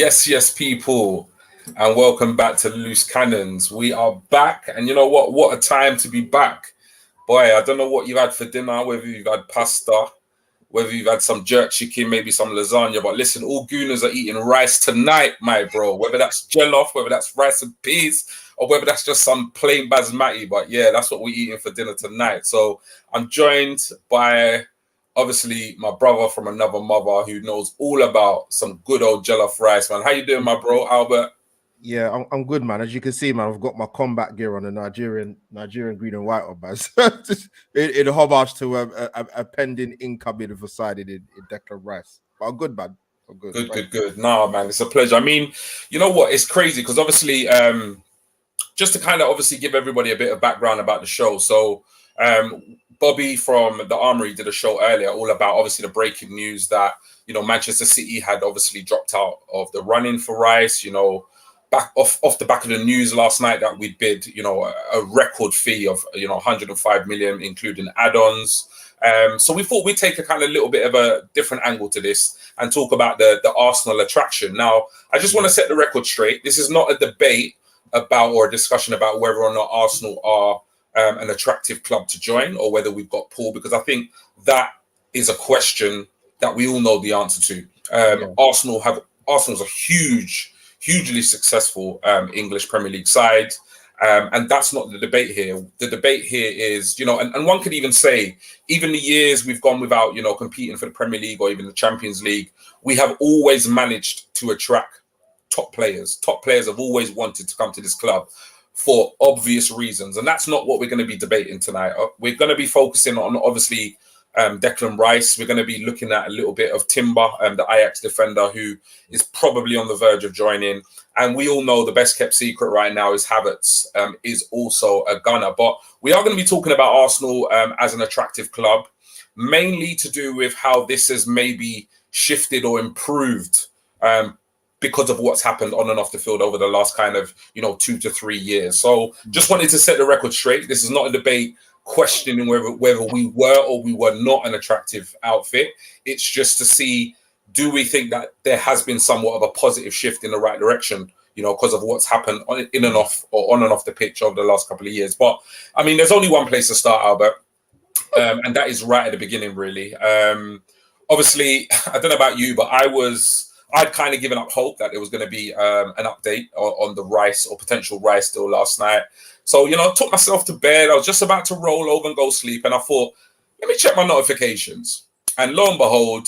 Yes, people, and welcome back to Loose Cannons. We are back, and you know what? What a time to be back. Boy, I don't know what you've had for dinner, whether you've had pasta, whether you've had some jerk chicken, maybe some lasagna, but listen, all gooners are eating rice tonight, my bro. Whether that's jollof, whether that's rice and peas, or whether that's just some plain basmati, but yeah, that's what we're eating for dinner tonight. So I'm joined by obviously my brother from another mother who knows all about some good old jollof rice, man. How you doing, my bro, Albert? Yeah, I'm good, man. As you can see, man, I've got my combat gear on, the Nigerian green and white, baz. in homage to a pending incoming of decided in Declan Rice. But I'm good, man. I'm good. Good. Nah, man, it's a pleasure. I mean, you know what? It's crazy because obviously, just to kind of obviously give everybody a bit of background about the show. So, Bobby from the Armoury did a show earlier all about obviously the breaking news that, you know, Manchester City had obviously dropped out of the running for Rice, you know, back off the back of the news last night that we bid, you know, a record fee of, you know, 105 million, including add-ons. So we thought we'd take a kind of little bit of a different angle to this and talk about the Arsenal attraction. Now, I just want to set the record straight. This is not a debate about or a discussion about whether or not Arsenal are an attractive club to join or whether we've got pull, because I think that is a question that we all know the answer to. Arsenal's a hugely successful English Premier League side. And that's not the debate here. The debate here is, you know, and one could even say, even the years we've gone without, you know, competing for the Premier League or even the Champions League, we have always managed to attract top players. Top players have always wanted to come to this club for obvious reasons. And that's not what we're going to be debating tonight. We're going to be focusing on, obviously, Declan Rice. We're going to be looking at a little bit of Timber, the Ajax defender, who is probably on the verge of joining. And we all know the best kept secret right now is Havertz is also a gunner. But we are going to be talking about Arsenal as an attractive club, mainly to do with how this has maybe shifted or improved because of what's happened on and off the field over the last kind of, you know, 2 to 3 years. So just wanted to set the record straight. This is not a debate questioning whether we were or we were not an attractive outfit. It's just to see, do we think that there has been somewhat of a positive shift in the right direction, you know, because of what's happened on and off the pitch over the last couple of years. But I mean, there's only one place to start, Albert, and that is right at the beginning, really. Obviously, I don't know about you, but I'd kind of given up hope that there was going to be an update on the Rice or potential Rice deal last night. So, you know, I took myself to bed. I was just about to roll over and go sleep. And I thought, let me check my notifications. And lo and behold,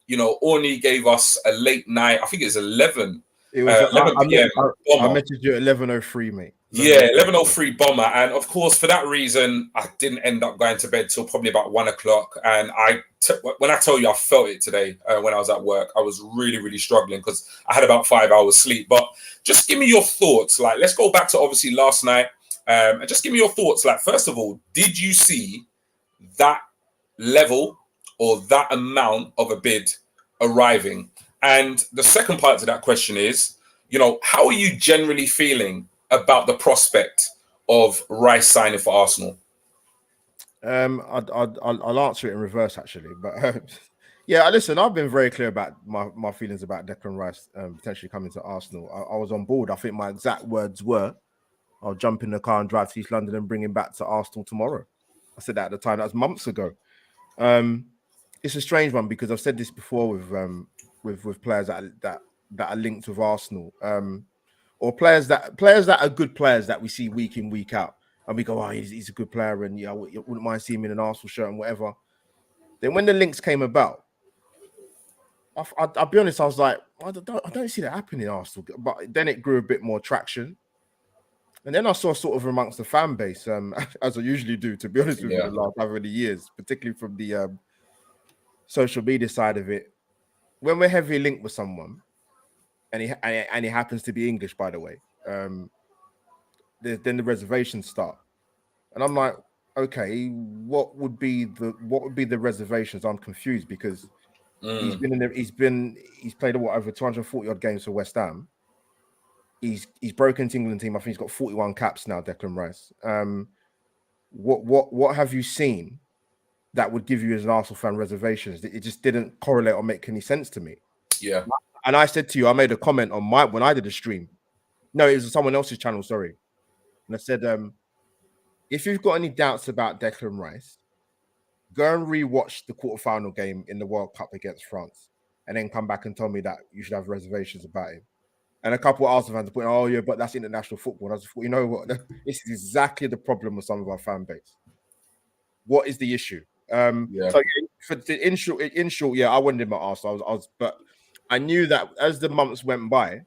you know, Orny gave us a late night, I think it's 11. It was 11 p.m. I messaged you at 11:03, mate. Yeah, 11:03 bomber. And of course, for that reason, I didn't end up going to bed till probably about 1 o'clock. And when I tell you I felt it today when I was at work, I was really, really struggling because I had about 5 hours sleep. But just give me your thoughts. Like, let's go back to obviously last night. And just give me your thoughts. Like, first of all, did you see that level or that amount of a bid arriving? And the second part to that question is, you know, how are you generally feeling about the prospect of Rice signing for Arsenal? I'll answer it in reverse, actually. But yeah, listen, I've been very clear about my feelings about Declan Rice potentially coming to Arsenal. I was on board. I think my exact words were, I'll jump in the car and drive to East London and bring him back to Arsenal tomorrow. I said that at the time. That was months ago. It's a strange one because I've said this before with players that are linked with Arsenal, or players that are good players that we see week in, week out, and we go, oh, he's a good player, and yeah, I wouldn't mind seeing him in an Arsenal shirt and whatever. Then when the links came about, I'll be honest, I was like, I don't see that happening in Arsenal. But then it grew a bit more traction. And then I saw sort of amongst the fan base, as I usually do, to be honest with you, the last however many years, particularly from the social media side of it, when we're heavily linked with someone, and he happens to be English, by the way, then the reservations start, and I'm like, okay, what would be the reservations? I'm confused because he's played over 240 odd games for West Ham. He's broken to England team. I think he's got 41 caps now, Declan Rice. What have you seen that would give you as an Arsenal fan reservations? It just didn't correlate or make any sense to me. Yeah. And I said to you, I made a comment on when I did a stream. No, it was someone else's channel, sorry. And I said, if you've got any doubts about Declan Rice, go and rewatch the quarterfinal game in the World Cup against France, and then come back and tell me that you should have reservations about him. And a couple of Arsenal fans are putting, oh yeah, but that's international football. And I just thought, you know what? This is exactly the problem with some of our fan base. What is the issue? So in short, yeah, I wanted him at Arsenal. But I knew that as the months went by,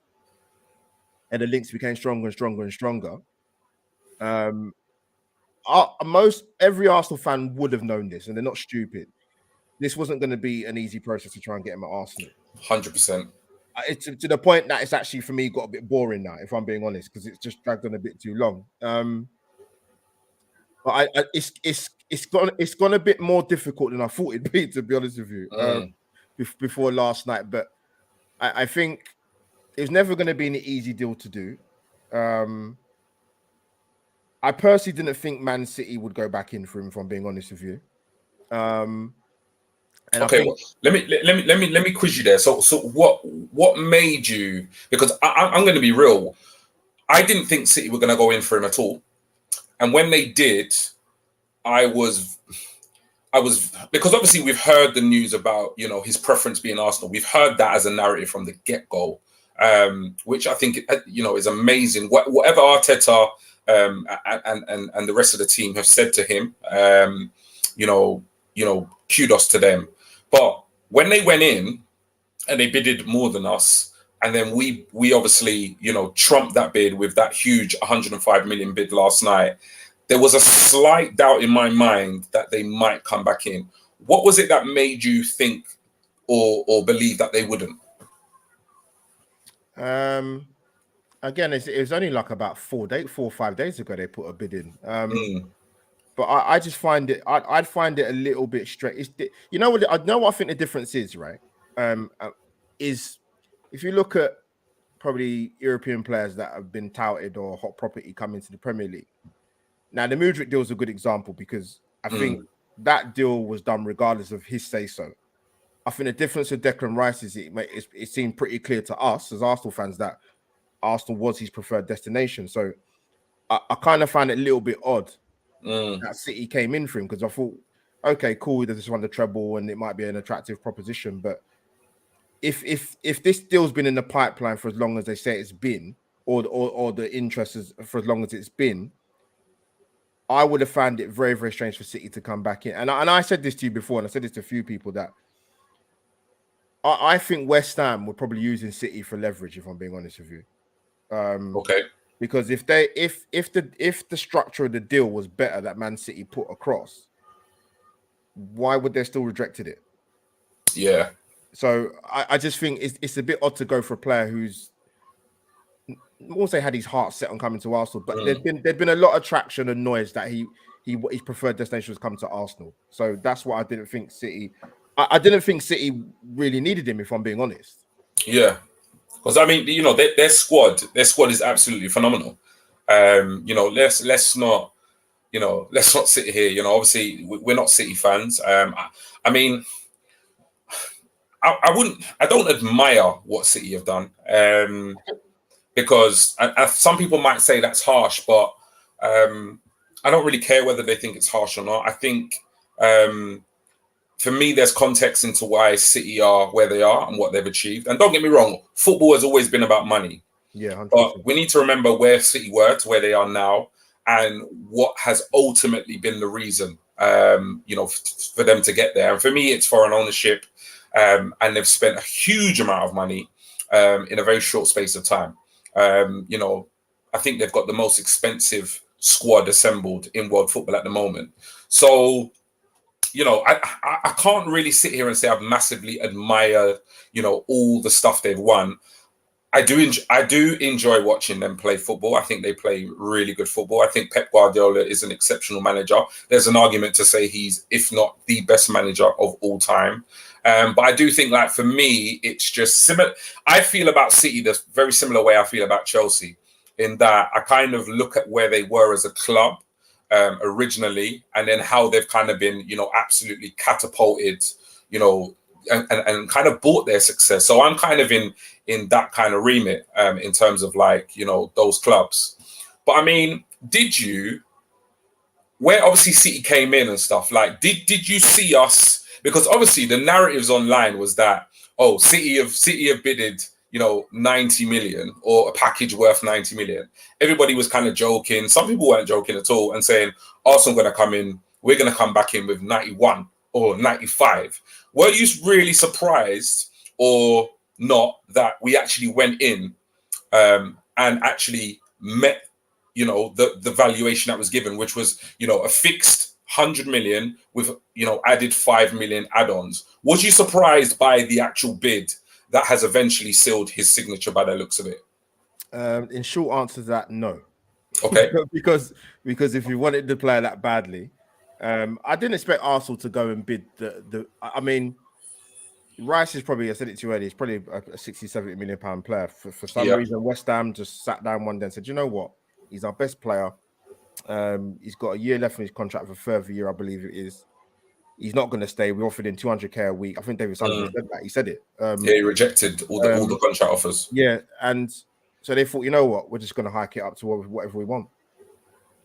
and the links became stronger and stronger and stronger. Every Arsenal fan would have known this, and they're not stupid. This wasn't going to be an easy process to try and get him at Arsenal. 100%. It's to the point that it's actually for me got a bit boring now, if I'm being honest, because it's just dragged on a bit too long. But it's gone a bit more difficult than I thought it'd be, to be honest with you. Before last night, but I think it was never going to be an easy deal to do. I personally didn't think Man City would go back in for him, if I'm being honest with you. And okay, let me quiz you there. So what made you? Because I'm going to be real. I didn't think City were going to go in for him at all, and when they did, I was because obviously we've heard the news about his preference being Arsenal. We've heard that as a narrative from the get-go, which I think is amazing. Whatever Arteta and the rest of the team have said to him, kudos to them. But when they went in and they bidded more than us, and then we obviously trumped that bid with that huge 105 million bid last night, there was a slight doubt in my mind that they might come back in. What was it that made you think or believe that they wouldn't? Again, it was only like about 4 or 5 days ago they put a bid in. But I just find it. I'd find it a little bit strange. You know what? I know what I think the difference is, right? Is if you look at probably European players that have been touted or hot property coming to the Premier League. Now, the Mudryk deal is a good example because I think that deal was done regardless of his say-so. I think the difference with Declan Rice is it seemed pretty clear to us as Arsenal fans that Arsenal was his preferred destination. So I kind of find it a little bit odd that City came in for him, because I thought, okay, cool, they just won the treble and it might be an attractive proposition. But if this deal's been in the pipeline for as long as they say it's been, or the interest is for as long as it's been, I would have found it very, very strange for City to come back in. And I said this to you before, and I said this to a few people, that I think West Ham were probably using City for leverage, if I'm being honest with you. Okay. Because if the structure of the deal was better that Man City put across, why would they still rejected it? Yeah. So I just think it's a bit odd to go for a player who's, I won't say had his heart set on coming to Arsenal, but there'd been a lot of traction and noise that his preferred destination was come to Arsenal. So that's why I didn't think City. I didn't think City really needed him, if I'm being honest. Yeah. Because I mean, their squad is absolutely phenomenal. Let's not sit here. Obviously we're not City fans. I mean, I don't admire what City have done, because some people might say that's harsh, but I don't really care whether they think it's harsh or not. I think for me, there's context into why City are where they are and what they've achieved. And don't get me wrong, football has always been about money. Yeah, 100%. But we need to remember where City were to where they are now, and what has ultimately been the reason, for them to get there. And for me, it's foreign ownership, and they've spent a huge amount of money in a very short space of time. I think they've got the most expensive squad assembled in world football at the moment. So, I can't really sit here and say I've massively admired, all the stuff they've won. I do enjoy watching them play football. I think they play really good football. I think Pep Guardiola is an exceptional manager. There's an argument to say he's, if not the best manager of all time. But I do think, like, for me, it's just similar. I feel about City the very similar way I feel about Chelsea, in that I kind of look at where they were as a club originally, and then how they've kind of been, absolutely catapulted, and kind of bought their success. So I'm kind of in that kind of remit in terms of like, you know, those clubs. But I mean, where obviously City came in and stuff, like did you see us? Because obviously the narratives online was that, oh, City have bidded, you know, 90 million or a package worth 90 million. Everybody was kind of joking. Some people weren't joking at all and saying, Arsenal going to come in, we're going to come back in with 91 or 95. Were you really surprised or not that we actually went in and actually met, you know, the valuation that was given, which was, you know, a fixed 100 million with, you know, added 5 million add-ons? Was you surprised by the actual bid that has eventually sealed his signature by the looks of it? In short answer to that, no. Okay. because if you wanted to play that badly, I didn't expect Arsenal to go and bid I mean, Rice is probably, I said it to you earlier, he's probably a 60, 70 million pound player. For some reason, West Ham just sat down one day and said, you know what? He's our best player. He's got a year left in his contract for a further year, I believe it is. He's not going to stay. We offered him 200k a week. I think David Sanders said that. He said it. He rejected all the contract offers. Yeah, and so they thought, you know what? We're just going to hike it up to whatever we want.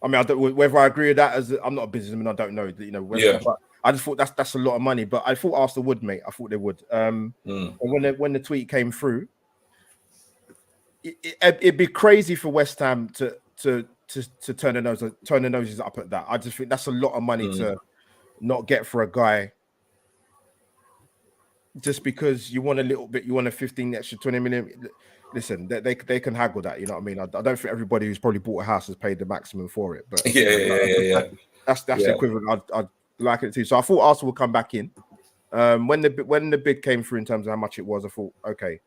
I mean, I don't, whether I agree with that, I'm not a businessman. I don't know. You know, but I just thought that's a lot of money. But I thought Arsenal would, mate. I thought they would. And when the tweet came through, it'd be crazy for West Ham to turn their noses up at that. I just think that's a lot of money to not get for a guy just because you want a little bit, you want a 15 extra 20 million. Listen, they can haggle that, you know what I mean? I don't think everybody who's probably bought a house has paid the maximum for it, but that's the equivalent I'd like it to. So I thought Arsenal would come back in. When the bid came through in terms of how much it was, I thought, okay,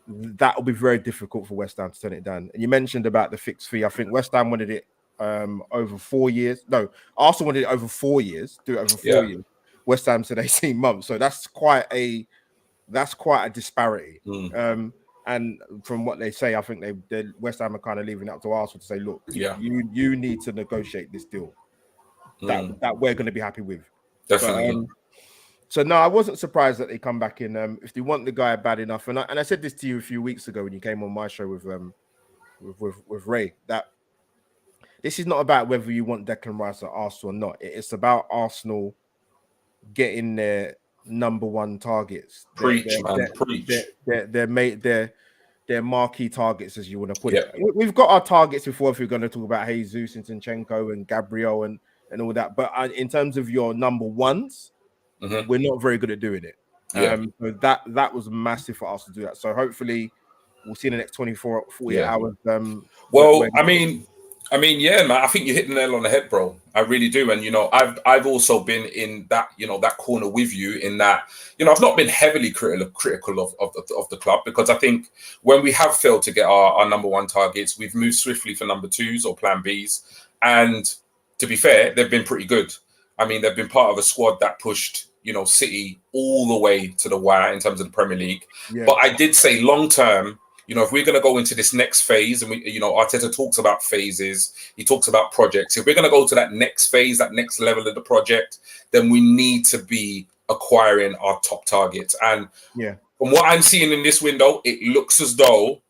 that will be very difficult for West Ham to turn it down. And you mentioned about the fixed fee. I think West Ham wanted it over 4 years. No, Arsenal wanted it over 4 years. Do it over 4 years. West Ham said 18 months. So that's quite a disparity. And from what they say, I think they West Ham are kind of leaving it up to Arsenal to say, look, you need to negotiate this deal that we're going to be happy with. Definitely. But, so no, I wasn't surprised that they come back in. If they want the guy bad enough, and I said this to you a few weeks ago when you came on my show with Ray, that this is not about whether you want Declan Rice at Arsenal or not. It's about Arsenal getting their number one targets. Preach. Their marquee targets, as you want to put it. We've got our targets before if we're going to talk about Jesus and Zinchenko and Gabriel and all that. But in terms of your number ones, we're not very good at doing it. So that was massive for us to do that. So hopefully we'll see in the next 24, 48 hours. I mean, yeah, man, I think you hit the nail on the head, bro. I really do. And, you know, I've also been in that, you know, that corner with you in that, you know, I've not been heavily critical of the club, because I think when we have failed to get our number one targets, we've moved swiftly for number twos or plan Bs. And to be fair, they've been pretty good. I mean, they've been part of a squad that pushed, you know, City all the way to the wire in terms of the Premier League. Yeah. But I did say long term, you know, if we're going to go into this next phase, and we, you know, Arteta talks about phases, he talks about projects. If we're going to go to that next phase, that next level of the project, then we need to be acquiring our top targets. And from what I'm seeing in this window, it looks as though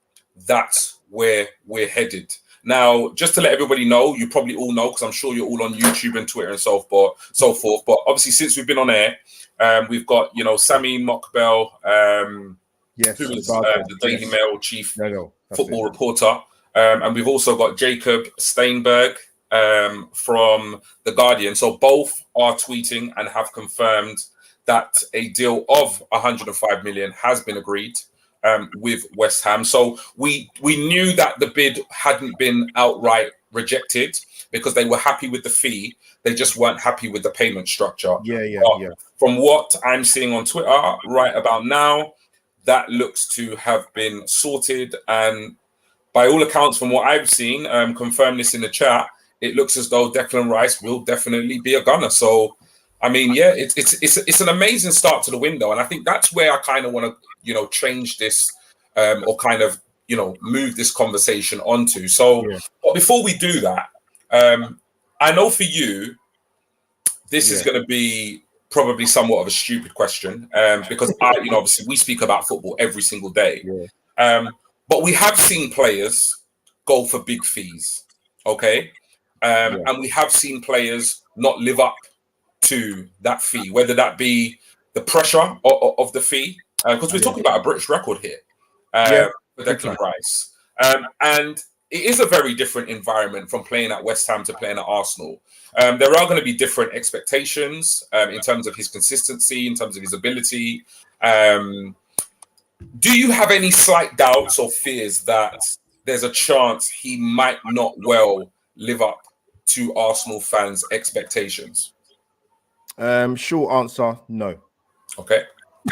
that's where we're headed. Now, just to let everybody know, you probably all know, because I'm sure you're all on YouTube and Twitter and so forth. But obviously, since we've been on air, we've got, you know, Sammy Mockbell, who is the Daily Mail chief football reporter. And we've also got Jacob Steinberg from The Guardian. So both are tweeting and have confirmed that a deal of 105 million has been agreed with West Ham. So we knew that the bid hadn't been outright rejected because they were happy with the fee. They just weren't happy with the payment structure. From what I'm seeing on Twitter right about now, that looks to have been sorted, and by all accounts, from what I've seen, confirm this in the chat, it looks as though Declan Rice will definitely be a gunner. So, I mean, yeah, it's an amazing start to the window, and I think that's where I kind of want to, you know, change this or kind of, you know, move this conversation onto. So, but before we do that, I know for you, this is going to be probably somewhat of a stupid question, because obviously we speak about football every single day. But we have seen players go for big fees, okay? And we have seen players not live up to that fee, whether that be the pressure of the fee, because we're talking about a British record here, for Declan Rice. And it is a very different environment from playing at West Ham to playing at Arsenal. There are going to be different expectations in terms of his consistency, in terms of his ability. Do you have any slight doubts or fears that there's a chance he might not well live up to Arsenal fans' expectations? Short answer, no. Okay.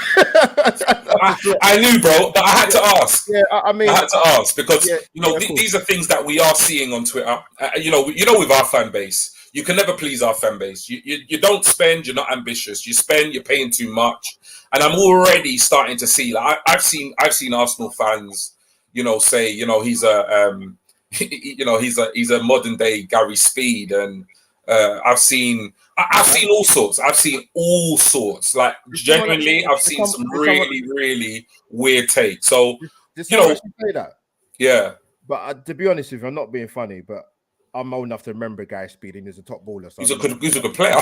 I knew, bro, but I had to ask. Yeah, I mean, I had to ask because these are things that we are seeing on Twitter. With our fan base, you can never please our fan base. You don't spend, you're not ambitious. You spend, you're paying too much, and I'm already starting to see. Like I've seen Arsenal fans, say, he's a, he's a modern day Gary Speed, and I've seen all sorts. I've seen all sorts. Like genuinely, I've seen some really weird takes. So say that. Yeah. But to be honest with you, I'm not being funny, but I'm old enough to remember Guy Speed, and he's a top baller. So he's a good player.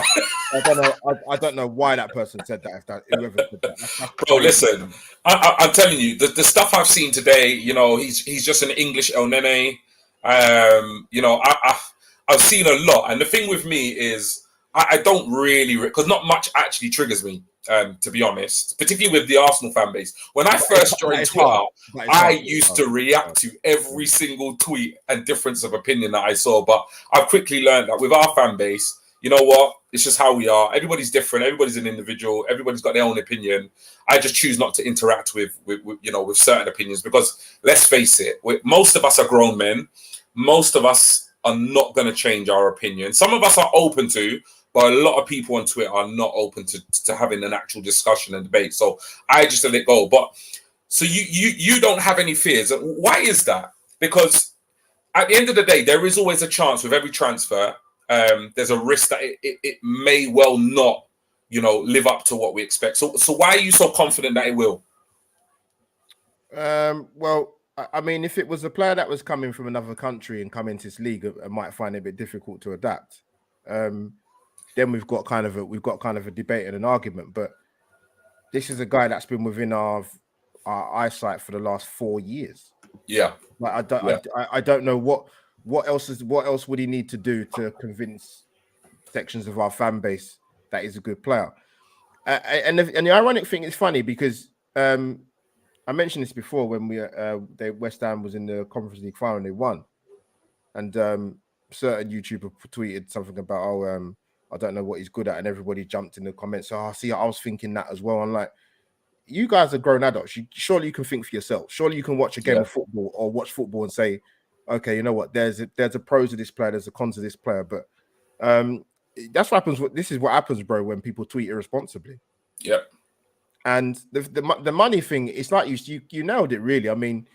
I don't know why that person said that. Whoever said that. Bro, listen, I'm telling you, the stuff I've seen today. He's just an English El Nene. I've seen a lot, and the thing with me is I don't really, because not much actually triggers me, to be honest, particularly with the Arsenal fan base. When I first joined Twitter, I used to react to every single tweet and difference of opinion that I saw, but I've quickly learned that with our fan base, you know what? It's just how we are. Everybody's different. Everybody's an individual. Everybody's got their own opinion. I just choose not to interact with certain opinions because, let's face it, most of us are grown men. Most of us are not going to change our opinion. Some of us are open to, but a lot of people on Twitter are not open to having an actual discussion and debate. So I just let it go. But so you don't have any fears. Why is that? Because at the end of the day, there is always a chance with every transfer. There's a risk that it may well not, live up to what we expect. So why are you so confident that it will? Well, I mean, if it was a player that was coming from another country and coming to this league, I might find it a bit difficult to adapt. Then we've got kind of a debate and an argument. But this is a guy that's been within our eyesight for the last 4 years. Yeah. Like I don't know what else would he need to do to convince sections of our fan base that he's a good player. And the ironic thing is funny because I mentioned this before when West Ham was in the Conference League final, they won, and certain YouTuber tweeted something about I don't know what he's good at, and everybody jumped in the comments. So I was thinking that as well. I'm like, you guys are grown adults. Surely you can think for yourself. Surely you can watch a game of football or watch football and say, okay, you know what? There's a pros of this player, there's a cons of this player. But that's what happens. This is what happens, bro, when people tweet irresponsibly. Yep. And the money thing, it's like you nailed it, really. I mean,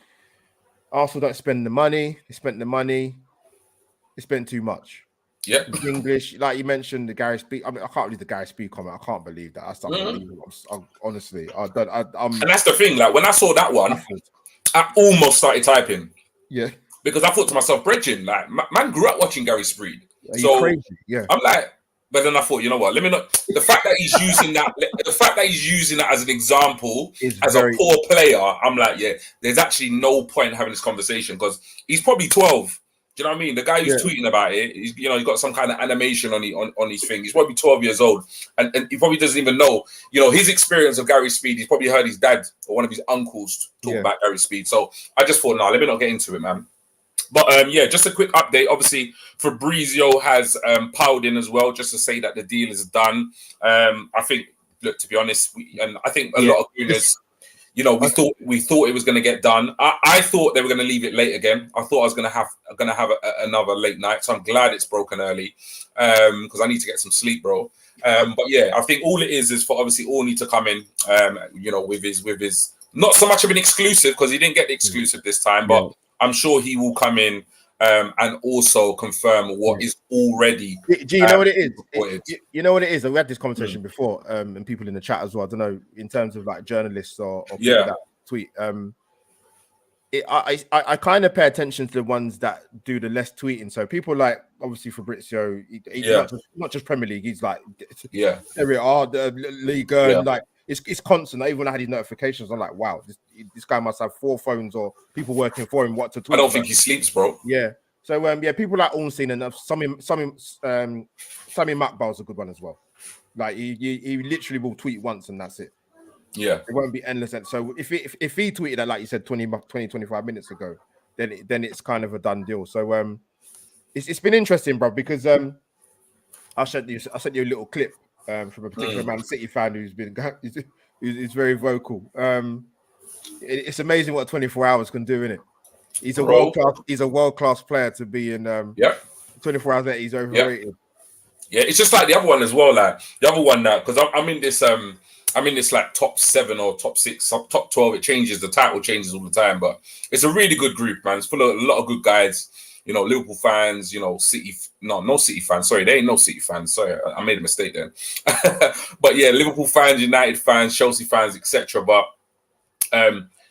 Arsenal don't spend the money. They spent the money. They spent too much. Yeah. English, like you mentioned, the Gary Speed. I mean, I can't believe the Gary Speed comment. I can't believe that. That's unbelievable. Honestly, and that's the thing. Like when I saw that one, I almost started typing. Yeah. Because I thought to myself, Bridget, like man grew up watching Gary Speed. So crazy? Yeah. I'm like, but then I thought, you know what? Let me not. The fact that he's using that as an example, as a poor player, I'm like, yeah. There's actually no point in having this conversation because he's probably 12. Do you know what I mean? The guy who's tweeting about it, he's got some kind of animation on his thing. He's probably 12 years old, and he probably doesn't even know. His experience of Gary Speed. He's probably heard his dad or one of his uncles talk about Gary Speed. So I just thought, let me not get into it, man. But just a quick update. Obviously, Fabrizio has piled in as well, just to say that the deal is done. I think, look, to be honest, I think a lot of owners, we thought it was going to get done. I thought they were going to leave it late again. I thought I was going to have another late night. So I'm glad it's broken early because I need to get some sleep, bro. But yeah, I think all it is for obviously Orny to come in, with his not so much of an exclusive because he didn't get the exclusive this time, but I'm sure he will come in and also confirm what is already. Do you know what it is? Reported. You know what it is? We had this conversation before, and people in the chat as well. I don't know, in terms of like journalists or people that tweet. I kind of pay attention to the ones that do the less tweeting. So people like obviously Fabrizio, he's not just Premier League. He's like Serie A, the Ligue 1, like it's constant. Even when I had his notifications, I'm like, wow, this guy must have 4 phones or people working for him. What to tweet? I don't think he sleeps, bro. Yeah. So people like Ornstein and Sami Makbal's a good one as well. Like he literally will tweet once and that's it. Yeah, it won't be endless. So if he tweeted that, like you said, 25 minutes ago, then it's kind of a done deal. So it's been interesting, bro, because I sent you a little clip from a particular Man City fan who's very vocal. It's amazing what 24 hours can do, isn't it? He's a world class player to be in 24 hours later, he's overrated. Yeah, it's just like the other one as well. Like the other one now, because I'm in this like top 7 or top 6, top 12. It changes. The title changes all the time, but it's a really good group, man. It's full of a lot of good guys. You know, Liverpool fans. You know, no City fans. Sorry, they ain't no City fans. Sorry, I made a mistake then. But yeah, Liverpool fans, United fans, Chelsea fans, etc. But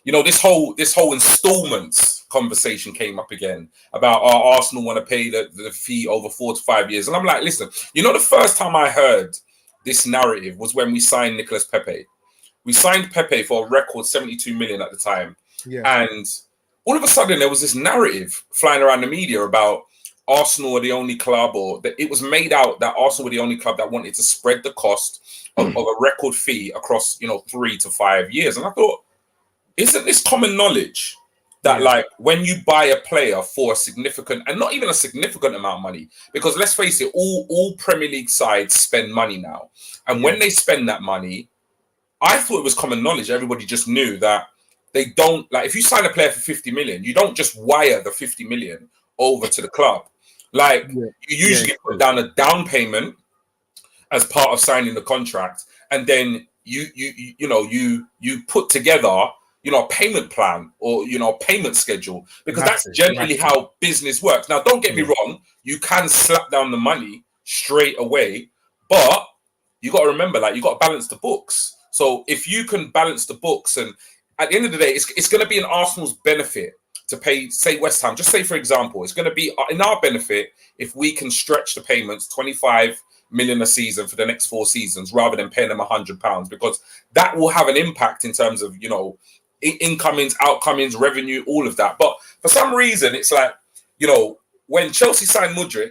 you know, this whole installments conversation came up again about Arsenal want to pay the fee over 4 to 5 years, and I'm like, listen, you know, the first time I heard this narrative was when we signed Nicolas Pepe. We signed Pepe for a record 72 million at the time. Yeah. And all of a sudden there was this narrative flying around the media about Arsenal were the only club, or that it was made out that Arsenal were the only club that wanted to spread the cost of a record fee across, 3 to 5 years. And I thought, isn't this common knowledge that like when you buy a player for a significant, and not even a significant amount of money, because let's face it, all Premier League sides spend money now. And when they spend that money, I thought it was common knowledge. Everybody just knew that they don't, like, if you sign a player for 50 million, you don't just wire the 50 million over to the club. Like you usually put down a down payment as part of signing the contract. And then you put together a payment plan or, payment schedule, because that's generally how business works. Now, don't get me wrong. You can slap down the money straight away, but you got to remember, like, you got to balance the books. So if you can balance the books, and at the end of the day, it's going to be in Arsenal's benefit to pay, say, West Ham. Just say, for example, it's going to be in our benefit if we can stretch the payments 25 million a season for the next 4 seasons rather than paying them £100, because that will have an impact in terms of, incomings, outcomings, revenue, all of that. But for some reason, it's like, when Chelsea signed Mudryk,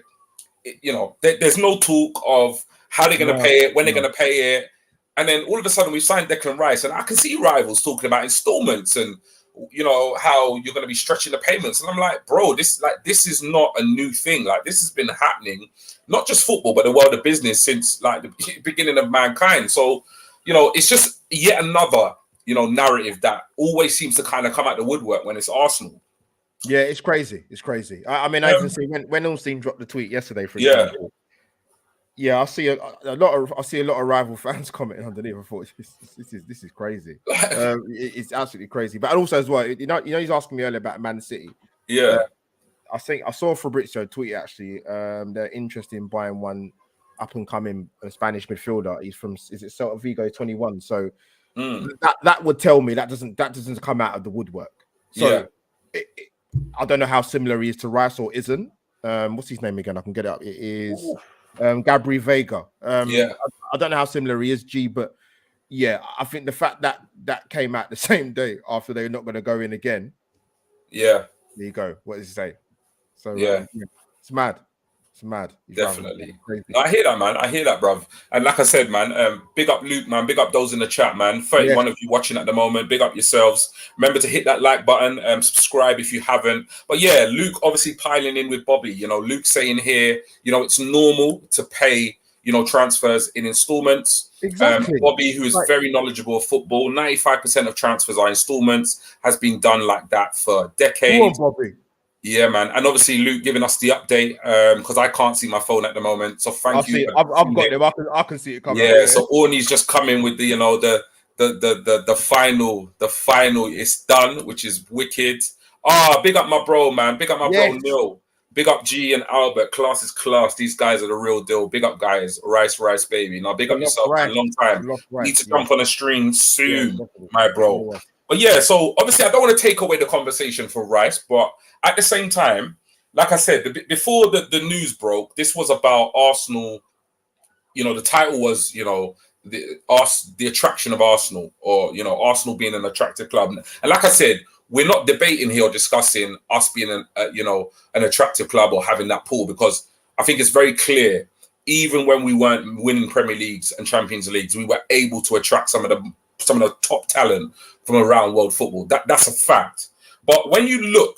there's no talk of how they're going to pay it, when they're going to pay it. And then all of a sudden we signed Declan Rice, and I can see rivals talking about installments and, how you're going to be stretching the payments. And I'm like, bro, this is not a new thing. Like, this has been happening, not just football, but the world of business since like the beginning of mankind. So, it's just yet another narrative that always seems to kind of come out the woodwork when it's Arsenal. Yeah, it's crazy. It's crazy. I mean, I even see when Ornstein dropped the tweet yesterday, for example. Yeah, I see a lot of rival fans commenting underneath. I thought this is crazy. It's absolutely crazy. But also as well, he's asking me earlier about Man City. Yeah, I think I saw Fabrizio tweet actually. They're interested in buying one up and coming Spanish midfielder. He's from, is it Celta Vigo, 21. So. That would tell me that doesn't come out of the woodwork. So I don't know how similar he is to Rice or isn't. What's his name again? I can get it up. It is Gabriel Vega. I don't know how similar he is, but yeah, I think the fact that came out the same day after they're not going to go in again. Yeah, there you go. What does he say? So it's mad. It's mad. Definitely. I hear that, man. I hear that, bruv. And like I said, man, big up Luke, man. Big up those in the chat, man. 31 of you watching at the moment. Big up yourselves. Remember to hit that like button, subscribe if you haven't. But yeah, Luke obviously piling in with Bobby. Luke saying here, it's normal to pay, transfers in installments. Exactly. Bobby, who is very knowledgeable of football, 95% of transfers are installments, has been done like that for decades. Go on, Bobby. Yeah, man. And obviously Luke giving us the update because I can't see my phone at the moment. So thank you. I've got them. I can see it coming. Yeah, so Orny's just coming with the, the final is done, which is wicked. Big up my bro, man. Big up my bro Neil. Big up G and Albert. Class is class. These guys are the real deal. Big up, guys. Rice, baby. Now, big up yourself, man. Long time. Need to jump on a stream soon, my bro. But yeah, so obviously, I don't want to take away the conversation for Rice, but at the same time, like I said, before the news broke, this was about Arsenal. You know, the title was, you know, the attraction of Arsenal, or, you know, Arsenal being an attractive club. And like I said, we're not debating here or discussing us being an attractive club or having that pool, because I think it's very clear, even when we weren't winning Premier Leagues and Champions Leagues, we were able to attract some of the top talent from around world football. That's a fact. But when you look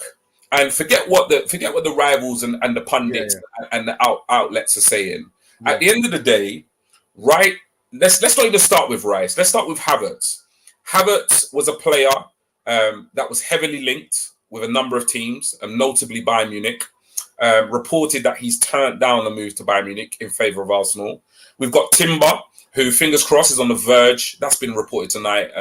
and forget what the rivals and the pundits and the outlets are saying, at the end of the day, right? Let's not even start with Rice. Let's start with Havertz. Havertz was a player that was heavily linked with a number of teams, notably Bayern Munich. Reported that he's turned down the move to Bayern Munich in favour of Arsenal. We've got Timber, who, fingers crossed, is on the verge. That's been reported tonight.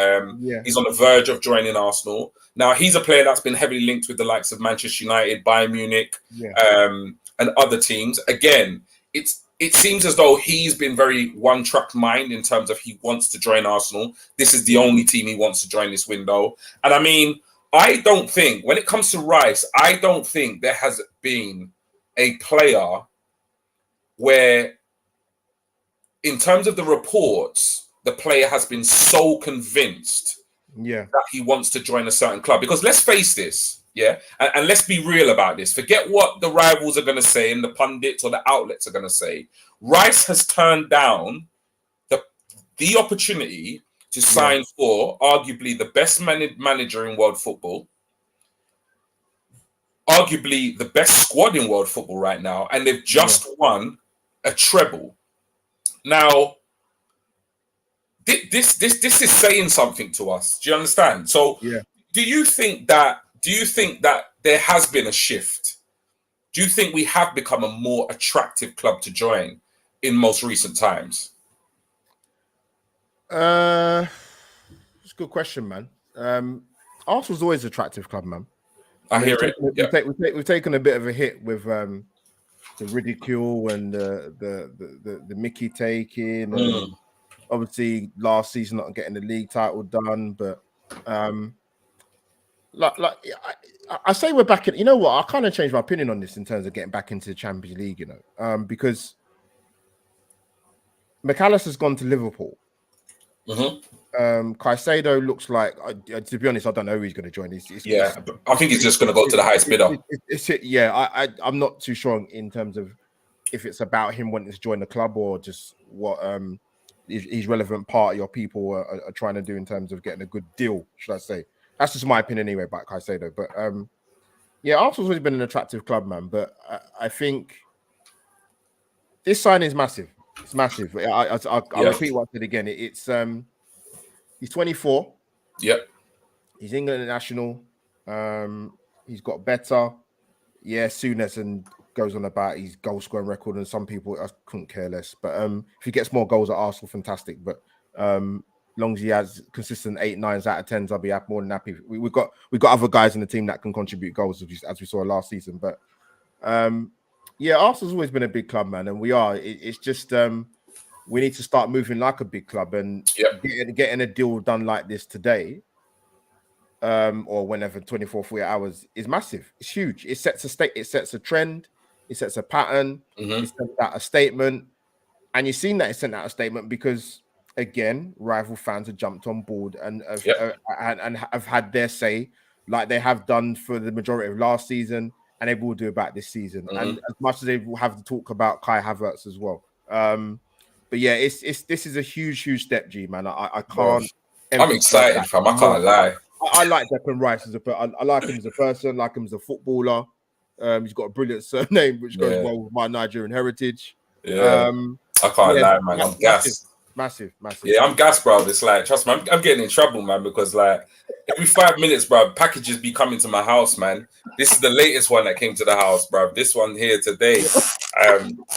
He's on the verge of joining Arsenal. Now, he's a player that's been heavily linked with the likes of Manchester United, Bayern Munich, and other teams. Again, it seems as though he's been very one-track mind in terms of he wants to join Arsenal. This is the only team he wants to join this window. And I mean, I don't think, when it comes to Rice, I don't think there has been a player where, in terms of the reports, the player has been so convinced that he wants to join a certain club. Because let's face this, and let's be real about this. Forget what the rivals are going to say and the pundits or the outlets are going to say. Rice has turned down the opportunity to sign for arguably the best manager in world football, arguably the best squad in world football right now, and they've just won a treble. Now, this is saying something to us. Do you understand? So, do you think that there has been a shift? Do you think we have become a more attractive club to join in most recent times? It's a good question, man. Arsenal's always an attractive club, man. I hear it. We've taken a bit of a hit with the ridicule and the Mickey taking, and obviously last season not getting the league title done. But I say we're back in. You know what? I kind of changed my opinion on this in terms of getting back into the Champions League. You know, because McAllister's gone to Liverpool. Caicedo looks like, to be honest, I don't know who he's going to join. I think he's just going to go to the highest bidder. I'm not too sure in terms of if it's about him wanting to join the club or just what his relevant party or people are trying to do in terms of getting a good deal, should I say. That's just my opinion anyway about Caicedo. But Arsenal's always been an attractive club, man. But I think this signing is massive. It's massive. I'll repeat what I said again. He's 24. Yep. He's England national. He's got better. Souness and goes on about his goal scoring record, and some people I couldn't care less. But if he gets more goals at Arsenal, fantastic. But long as he has consistent 8, 9s out of 10s, I'll be more than happy. We've got other guys in the team that can contribute goals, as we saw last season. But Arsenal's always been a big club, man, and we are. It's just we need to start moving like a big club, and getting a deal done like this today, or whenever 24, 48 hours is massive. It's huge. It sets a trend. It sets a pattern. It sends out a statement, and you've seen that it sent out a statement because, again, rival fans have jumped on board and have had their say, like they have done for the majority of last season, and they will do about this season. And as much as they will have to talk about Kai Havertz as well. But this is a huge step, G, man. I can't. I'm excited, fam. I can't lie. I like Declan Rice I like him as a person, like him as a footballer. He's got a brilliant surname which goes well with my Nigerian heritage. I can't lie, man. I'm gassed. Massive. Yeah, I'm gassed, bro. It's like, trust me, I'm getting in trouble, man, because like every 5 minutes, bro, packages be coming to my house, man. This is the latest one that came to the house, bro. This one here today.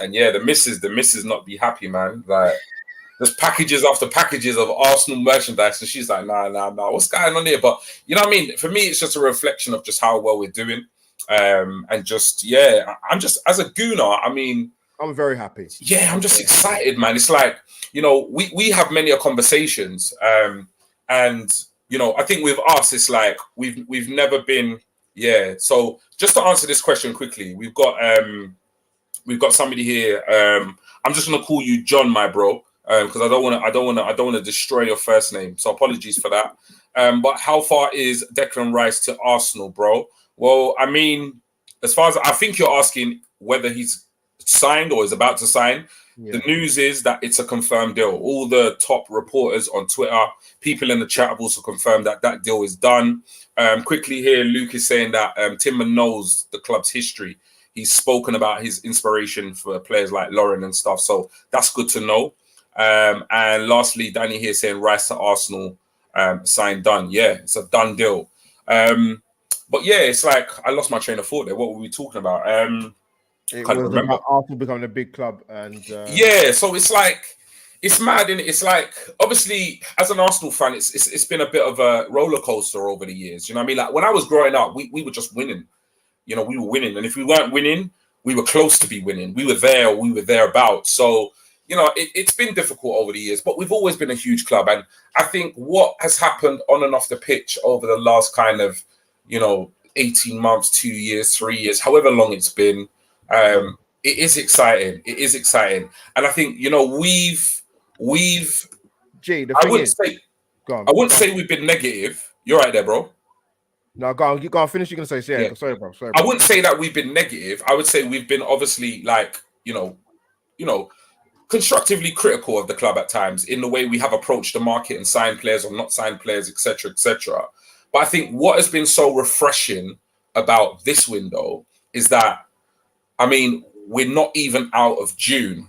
And yeah, the missus not be happy, man. Like, there's packages after packages of Arsenal merchandise, and she's like, nah, what's going on here? But you know what I mean? For me, it's just a reflection of just how well we're doing. And just, yeah, I'm just, as a Gooner, I mean, I'm very happy. Yeah, I'm just excited, man. It's like, we have many conversations, and I think with us, it's like we've never been, yeah. So just to answer this question quickly, we've got somebody here. I'm just gonna call you John, my bro, because I don't want to destroy your first name. So apologies for that. But how far is Declan Rice to Arsenal, bro? Well, I mean, as far as I think you're asking whether he's signed or is about to sign. The news is that it's a confirmed deal. All the top reporters on Twitter, people in the chat have also confirmed that that deal is done. Quickly here, Luke is saying that Timber knows the club's history. He's spoken about his inspiration for players like Lauren and stuff. So that's good to know. And lastly, Danny here saying Rice to Arsenal, signed, done. Yeah, it's a done deal. But yeah, it's like I lost my train of thought there. What were we talking about? It was about Arsenal becoming a big club, and yeah, so it's like it's mad, and it's like obviously as an Arsenal fan, it's been a bit of a roller coaster over the years. You know what I mean? Like when I was growing up, we were just winning. We were winning, and if we weren't winning, we were close to be winning. We were there, or we were thereabouts. So it's been difficult over the years, but we've always been a huge club, and I think what has happened on and off the pitch over the last kind of 18 months, 2 years, 3 years, however long it's been. It is exciting. It is exciting, and I think we've. Gee, I wouldn't say we've been negative. You're right there, bro. No, go on. You go on. Finish. You're gonna say, yeah. Sorry, bro. I wouldn't say that we've been negative. I would say we've been obviously like constructively critical of the club at times in the way we have approached the market and signed players or not signed players, etc., etc. But I think what has been so refreshing about this window is that. I mean, we're not even out of June,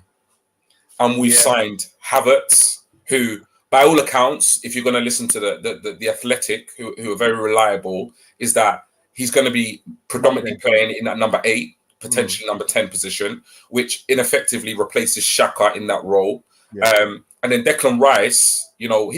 and we've signed Havertz, who, by all accounts, if you're going to listen to the Athletic, who are very reliable, is that he's going to be predominantly playing in that number 8, potentially number 10 position, which ineffectively replaces Xhaka in that role. And then Declan Rice,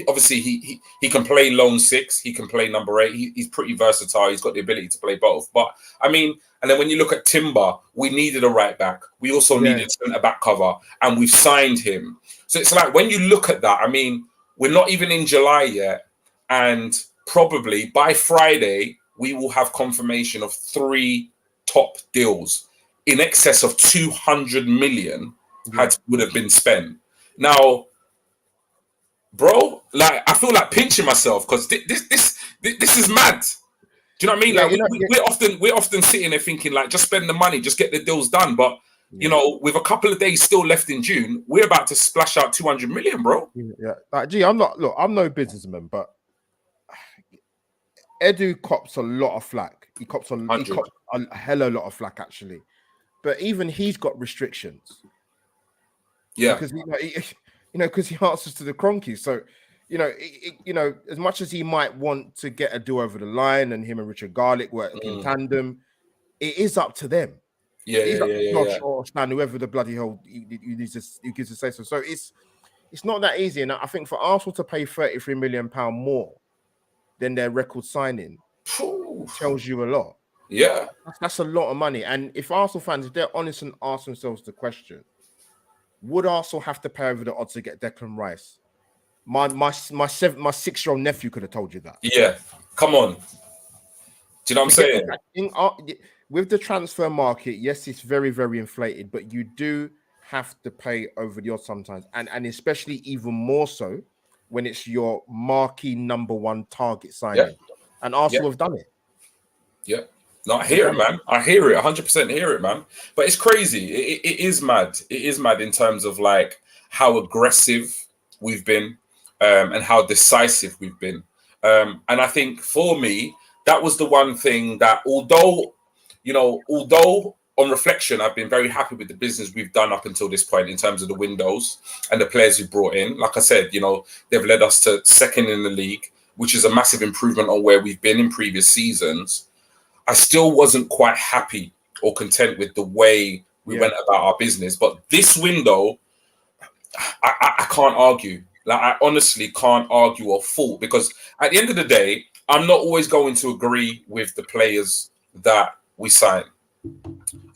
obviously he can play lone 6, he can play number 8. He's pretty versatile. He's got the ability to play both. But I mean, and then when you look at Timber, we needed a right back. We also needed a back cover, and we've signed him. So it's like when you look at that, I mean, we're not even in July yet, and probably by Friday we will have confirmation of 3 top deals in excess of 200 million would have been spent. Now, bro, like I feel like pinching myself because this is mad. Do you know what I mean? Like we're often sitting there thinking like just spend the money, just get the deals done. But with a couple of days still left in June, we're about to splash out 200 million, bro. Yeah, like I'm no businessman, but Edu cops a lot of flack. He cops a hella lot of flack actually, but even he's got restrictions. Yeah, because because he answers to the Cronkies. So, as much as he might want to get a deal over the line, and him and Richard Garlick work in tandem, it is up to them. Josh or Stan, whoever the bloody hell he gives to say so. So it's not that easy. And I think for Arsenal to pay £33 million more than their record signing tells you a lot. Yeah, that's a lot of money. And if Arsenal fans, if they're honest and ask themselves the question, would Arsenal have to pay over the odds to get Declan Rice? My 6-year-old nephew could have told you that. Yeah, come on. Do you know what I'm saying? With the transfer market, yes, it's very, very inflated, but you do have to pay over the odds sometimes, and especially even more so when it's your marquee number 1 target signing. And Arsenal have done it. Yeah. No, I hear it, man. I hear it. 100% hear it, man. But it's crazy. It is mad. It is mad in terms of like how aggressive we've been and how decisive we've been. And I think for me, that was the one thing that although on reflection, I've been very happy with the business we've done up until this point in terms of the windows and the players we brought in. Like I said, they've led us to 2nd in the league, which is a massive improvement on where we've been in previous seasons. I still wasn't quite happy or content with the way we went about our business. But this window, I can't argue. Like, I honestly can't argue or fault, because at the end of the day, I'm not always going to agree with the players that we sign.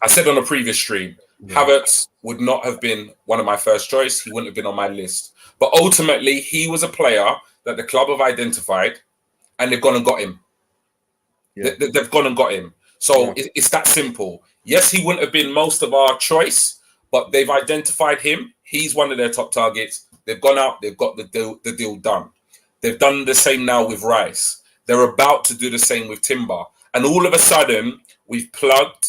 I said on a previous stream, Havertz would not have been one of my first choice. He wouldn't have been on my list. But ultimately, he was a player that the club have identified, and they've gone and got him. Yeah. They've gone and got him. So it's that simple. Yes, he wouldn't have been most of our choice, but they've identified him. He's one of their top targets. They've gone out. They've got the deal done. They've done the same now with Rice. They're about to do the same with Timber. And all of a sudden, we've plugged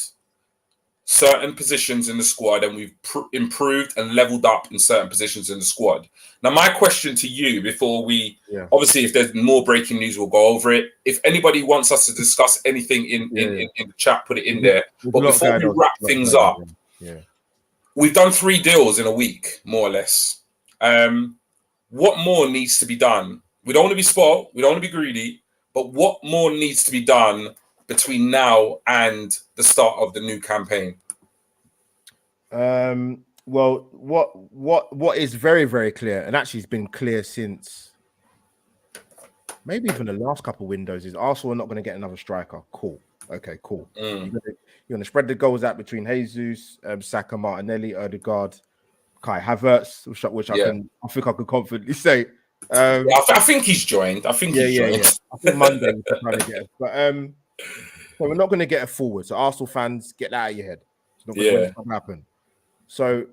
certain positions in the squad, and we've improved and leveled up in certain positions in the squad. Now, my question to you before we, obviously, if there's more breaking news, we'll go over it. If anybody wants us to discuss anything in the chat, put it in there. But before we wrap things up, we've done 3 deals in a week, more or less. What more needs to be done? We don't want to be spoiled. We don't want to be greedy. But what more needs to be done between now and the start of the new campaign? Well, what is very, very clear, and actually has been clear since maybe even the last couple of windows, is Arsenal are not going to get another striker. Cool. Okay, cool. You're going to spread the goals out between Jesus, Saka, Martinelli, Odegaard, Kai Havertz, which I think I could confidently say. I think he's joined. I think he's joined. I think Monday we're trying to get it. But so we're not going to get a forward. So Arsenal fans, get that out of your head. It's not going to happen. So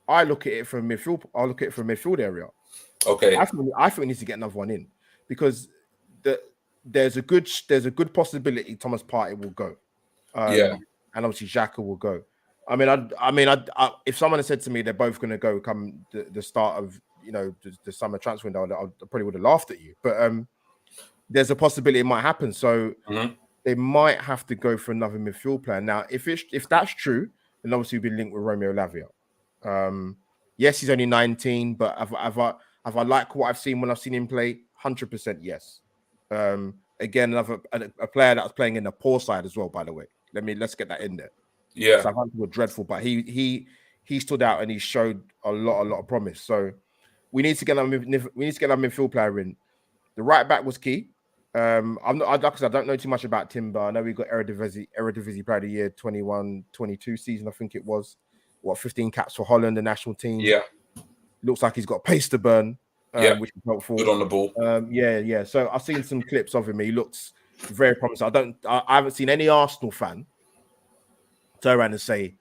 I look at it from midfield. I look at it from midfield area. Okay. I think we need to get another one in, because there's a good possibility Thomas Partey will go. And obviously Xhaka will go. I mean, if someone had said to me they're both going to go come the start of the summer transfer window, I probably would have laughed at you. But there's a possibility it might happen. So they might have to go for another midfield player. Now, if that's true, then obviously we've been linked with Romeo Lavia. Yes, he's only 19, but have I liked what I've seen when I've seen him play? 100% yes. Again, a player that was playing in the poor side as well, by the way. Let's get that in there. Yeah, Southampton were dreadful, but he stood out and he showed a lot of promise. So we need to get a midfield player in. The right back was key. I don't know too much about Timber. I know we got Eredivisie Player of the Year 21-22 season. I think it was 15 caps for Holland, the national team. Yeah, looks like he's got pace to burn. Which is helpful. Good on the ball. Yeah. So I've seen some clips of him. He looks very promising. I haven't seen any Arsenal fan turn around and say,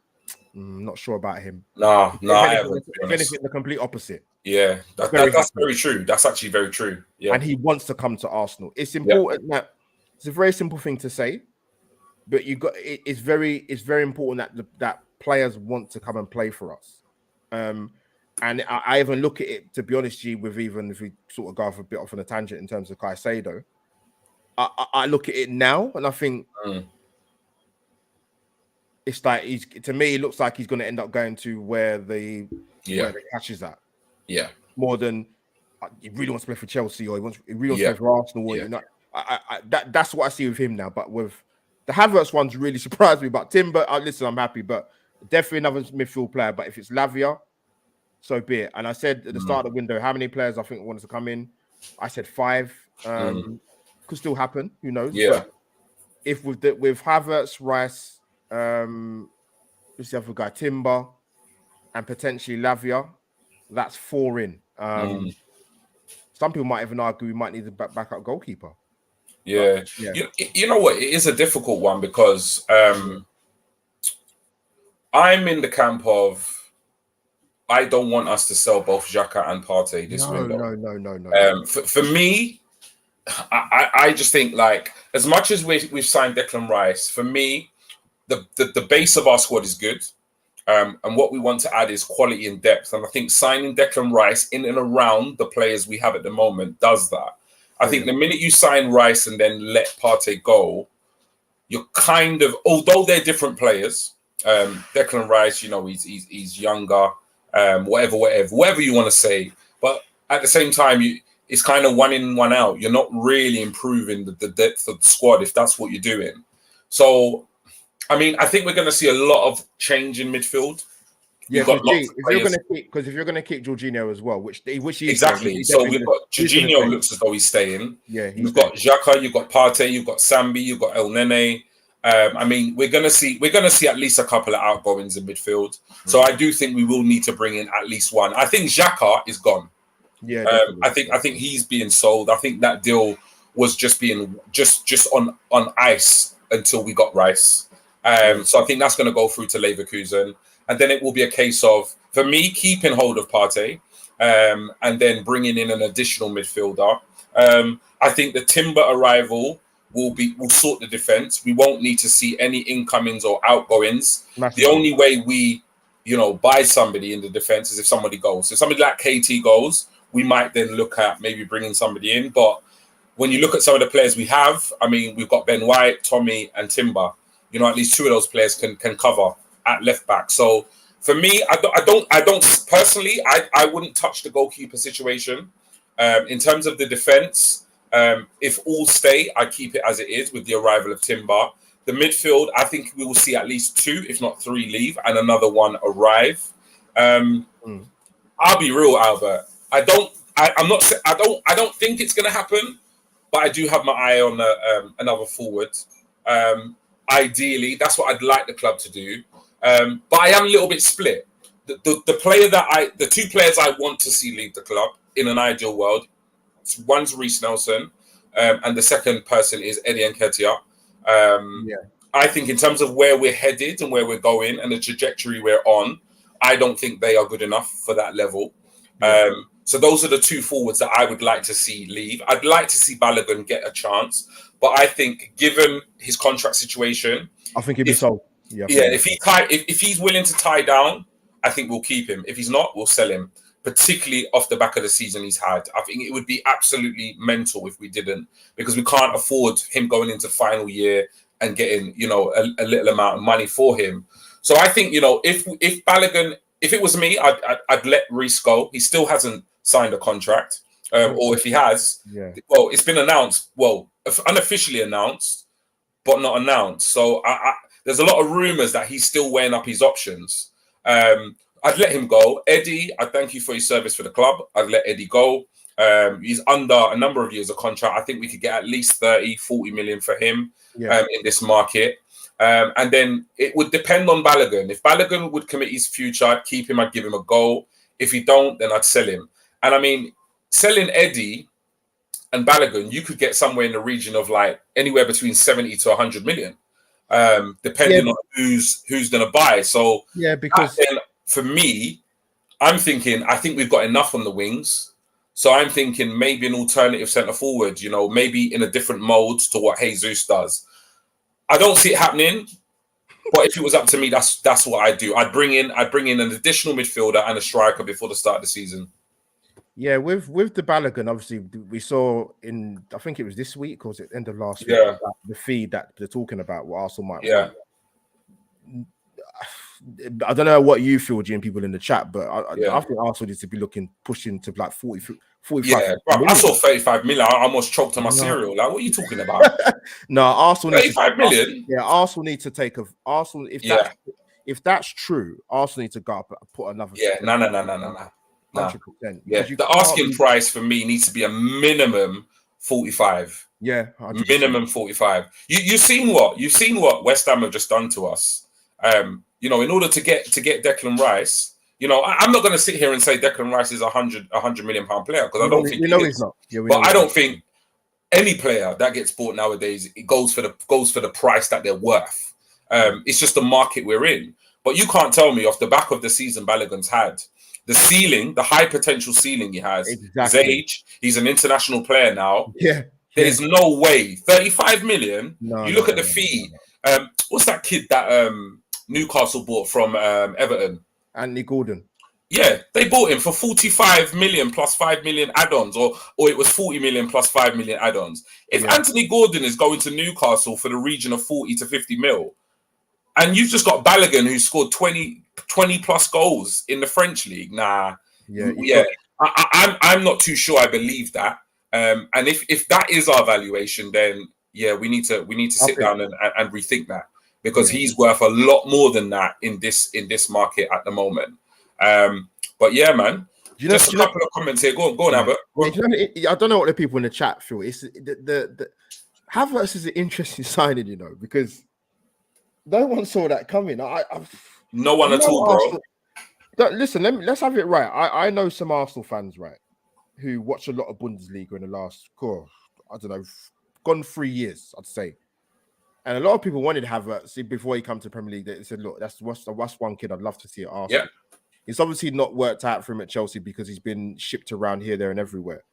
not sure about him. No, I haven't. If anything, the complete opposite. Yeah, that's very true. That's actually very true. Yeah, and he wants to come to Arsenal. It's important that it's a very simple thing to say, but it's very important that players want to come and play for us. And I even look at it, to be honest, with even if we sort of go off a bit off on a tangent in terms of Caicedo, I look at it now and I think it's like to me, it looks like he's going to end up going to where the catch is at. Yeah, more than he really wants to play for Chelsea or he really wants to play for Arsenal. Or, that's what I see with him now. But with the Havertz ones, really surprised me. But Timber, listen, I'm happy. But definitely another midfield player. But if it's Lavia, so be it. And I said at the start of the window, how many players I think wanted to come in? I said 5. Could still happen, who knows? Yeah. But if with Havertz, Rice, who's the other guy, Timber, and potentially Lavia, that's 4 in. Some people might even argue we might need a backup goalkeeper. Yeah. But, you know what? It is a difficult one because I'm in the camp of I don't want us to sell both Xhaka and Partey this window. No. For me, I just think like as much as we've signed Declan Rice, for me, the base of our squad is good. And what we want to add is quality and depth. And I think signing Declan Rice in and around the players we have at the moment does that. I think the minute you sign Rice and then let Partey go, you're kind of, although they're different players, Declan Rice, he's younger, whatever you want to say. But at the same time, it's kind of 1 in, 1 out. You're not really improving the depth of the squad if that's what you're doing. So, I mean, I think we're going to see a lot of change in midfield. Yeah, because if you're going to keep Jorginho as well, which he exactly. So we've got Jorginho looks as though he's staying. Yeah, you've got Xhaka, you've got Partey, you've got Sambi, you've got El Nene. I mean, we're gonna see at least a couple of outgoings in midfield. So I do think we will need to bring in at least one. I think Xhaka is gone. Yeah, I think he's being sold. I think that deal was just being just on ice until we got Rice. So I think that's going to go through to Leverkusen, and then it will be a case of, for me, keeping hold of Partey, and then bringing in an additional midfielder. I think the Timber arrival will sort the defense. We won't need to see any incomings or outgoings. The only way we, buy somebody in the defense is if somebody goes. If somebody like KT goes, we might then look at maybe bringing somebody in. But when you look at some of the players we have, I mean, we've got Ben White, Tommy, and Timber. At least two of those players can cover at left back. So for me, I don't personally, I wouldn't touch the goalkeeper situation. In terms of the defense, if all stay, I keep it as it is with the arrival of Timber. The midfield, I think we will see at least 2, if not 3, leave and another one arrive. I'll be real, Albert. I don't think it's going to happen, but I do have my eye on another forward. Ideally, that's what I'd like the club to do. But I am a little bit split. The 2 players I want to see leave the club in an ideal world, one's Reece Nelson, and the second person is Eddie Nketiah. I think in terms of where we're headed and where we're going and the trajectory we're on, I don't think they are good enough for that level. So those are the 2 forwards that I would like to see leave. I'd like to see Balogun get a chance, but I think given his contract situation, I think he'd be sold. If he's willing to tie down, I think we'll keep him. If he's not, we'll sell him, particularly off the back of the season he's had. I think it would be absolutely mental if we didn't, because we can't afford him going into final year and getting, a little amount of money for him. So I think, if Balogun, if it was me, I'd let Reece go. He still hasn't signed a contract, or if he has, well, it's been announced, unofficially announced, but not announced. So there's a lot of rumors that he's still weighing up his options. I'd let him go. Eddie, I thank you for your service for the club. I'd let Eddie go. He's under a number of years of contract. I think we could get at least 30, 40 million for him in this market. And then it would depend on Balogun. If Balogun would commit his future, I'd keep him, I'd give him a go. If he don't, then I'd sell him. And I mean, selling Eddie and Balogun, you could get somewhere in the region of like anywhere between 70 to 100 million, depending on who's going to buy. So because then, for me, I think we've got enough on the wings. So I'm thinking maybe an alternative centre forward, maybe in a different mode to what Jesus does. I don't see it happening, but if it was up to me, that's what I'd do. I'd bring in an additional midfielder and a striker before the start of the season. Yeah, with the Balogun, obviously we saw in, I think it was this week or was it end of last week, the feed that they're talking about what Arsenal might want. I don't know what you feel, Jim, people in the chat, but I think Arsenal needs to be pushing to like 45. Yeah, bro, I saw 35 million. I almost choked on my cereal. Like, what are you talking about? No, Arsenal 35 million. Arsenal need to take Arsenal. If that's true, Arsenal need to go up and put another. No. 100%. Yeah, the asking price for me needs to be a minimum 45. Yeah, 100%. Minimum 45. You've seen what West Ham have just done to us. In order to get Declan Rice, I'm not going to sit here and say Declan Rice is a 100 million pound player, because I don't think he's not. But I don't think any player that gets bought nowadays, it goes for the price that they're worth. It's just the market we're in. But you can't tell me off the back of the season Balogun's had, the ceiling, the high potential ceiling he has, his age, he's an international player now. Yeah. There's no way. 35 million. You look at the fee. What's that kid that Newcastle bought from Everton? Anthony Gordon. Yeah, they bought him for 45 million plus 5 million add-ons, or it was 40 million plus 5 million add-ons. If Anthony Gordon is going to Newcastle for the region of 40 to 50 mil, and you've just got Balogun who scored 20 plus goals in the French league, I'm not too sure I believe that. And if that is our valuation, then we need to sit down and rethink that, because he's worth a lot more than that in this market at the moment. But yeah, man. Just a couple of comments here. Go on, Albert. I don't know what the people in the chat feel. It's the Havertz is an interesting signing, because No one saw that coming. No one at all, bro. Arsenal, listen, let's have it right. I know some Arsenal fans, right, who watch a lot of Bundesliga in the last, I don't know, gone 3 years, I'd say. And a lot of people wanted Havertz before he come to Premier League. They said, look, that's one kid I'd love to see at Arsenal. Yeah. It's obviously not worked out for him at Chelsea because he's been shipped around here, there, and everywhere.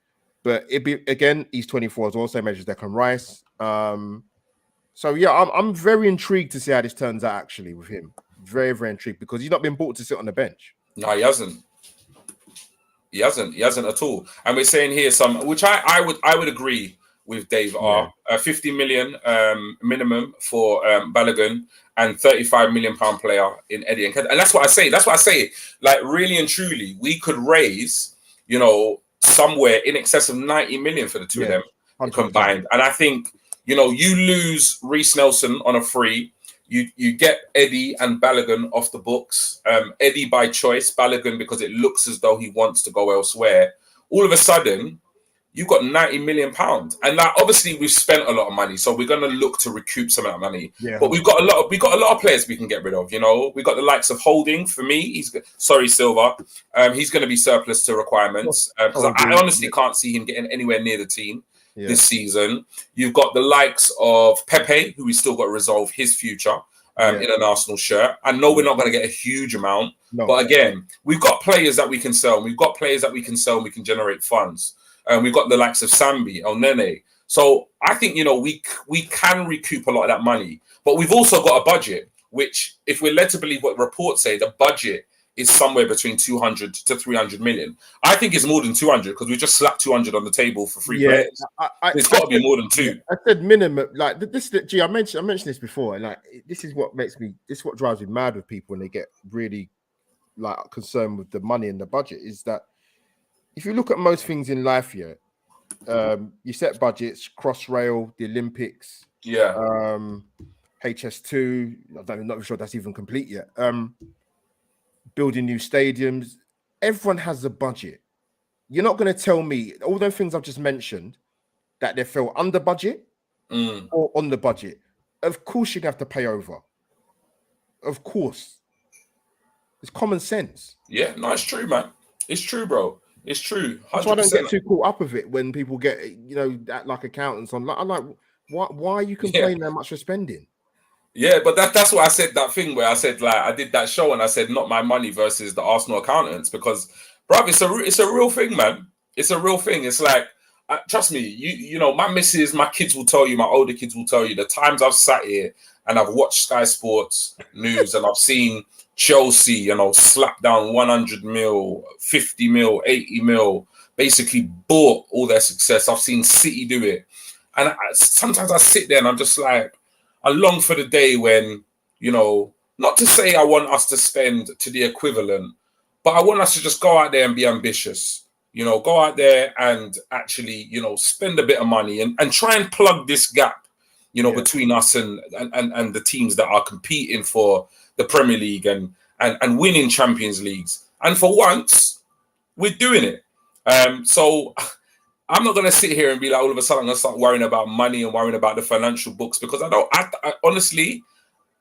But he's 24 as well, same age as Declan Rice. So yeah, I'm very intrigued to see how this turns out actually with him. Very, very intrigued because he's not been bought to sit on the bench. No, he hasn't. He hasn't at all. And we're saying here which I would agree with Dave R. 50 million minimum for Balogun and 35 million pound player in Eddie and that's what I say. That's what I say. Like really and truly, we could raise, somewhere in excess of 90 million for the two of them 100%. Combined. And I think, you lose Reece Nelson on a free. You get Eddie and Balogun off the books. Eddie by choice, Balogun because it looks as though he wants to go elsewhere. All of a sudden, you've got 90 million pounds, and like obviously we've spent a lot of money, so we're going to look to recoup some of that money. Yeah, but we've got a lot of players we can get rid of. We've got the likes of Holding. For me, Silva. He's going to be surplus to requirements because I honestly can't see him getting anywhere near the team. This season. You've got the likes of Pepe, who we still got to resolve his future in an Arsenal shirt. I know we're not going to get a huge amount, but again, we've got players that we can sell. We've got players that we can sell and we can generate funds. We've got the likes of Sambi, El Nene. So I think, we can recoup a lot of that money, but we've also got a budget, which if we're led to believe what reports say, the budget is somewhere between 200 to 300 million. I think it's more than 200 because we just slapped 200 on the table for free players. It's got to be more than two. I said minimum. Like this, I mentioned this before, and like this is what drives me mad with people when they get really like concerned with the money and the budget. Is that if you look at most things in life, you set budgets, Crossrail, the Olympics, HS2. I'm not sure that's even complete yet. Building new stadiums, everyone has a budget. You're not going to tell me all those things I've just mentioned that they fell under budget or on the budget. Of course, you're going to have to pay over. Of course, it's common sense. Yeah, no, it's true, man. It's true, bro. It's true. 100%. That's why I don't get too caught up with it when people get, like accountants on. I'm like, why are you complaining that much for spending? Yeah, but that's what I said, that thing where I said, like, I did that show and I said, not my money versus the Arsenal accountants, because, bruv, it's a real thing, man. It's a real thing. It's like, trust me, my missus, my kids will tell you, my older kids will tell you, the times I've sat here and I've watched Sky Sports News and I've seen Chelsea, slap down 100 mil, 50 mil, 80 mil, basically bought all their success. I've seen City do it. And sometimes I sit there and I'm just like, I long for the day when, not to say I want us to spend to the equivalent, but I want us to just go out there and be ambitious, go out there and actually, spend a bit of money and try and plug this gap, between us and the teams that are competing for the Premier League and winning Champions Leagues. And for once, we're doing it. So I'm not going to sit here and be like, all of a sudden, I'm going to start worrying about money and worrying about the financial books because I honestly,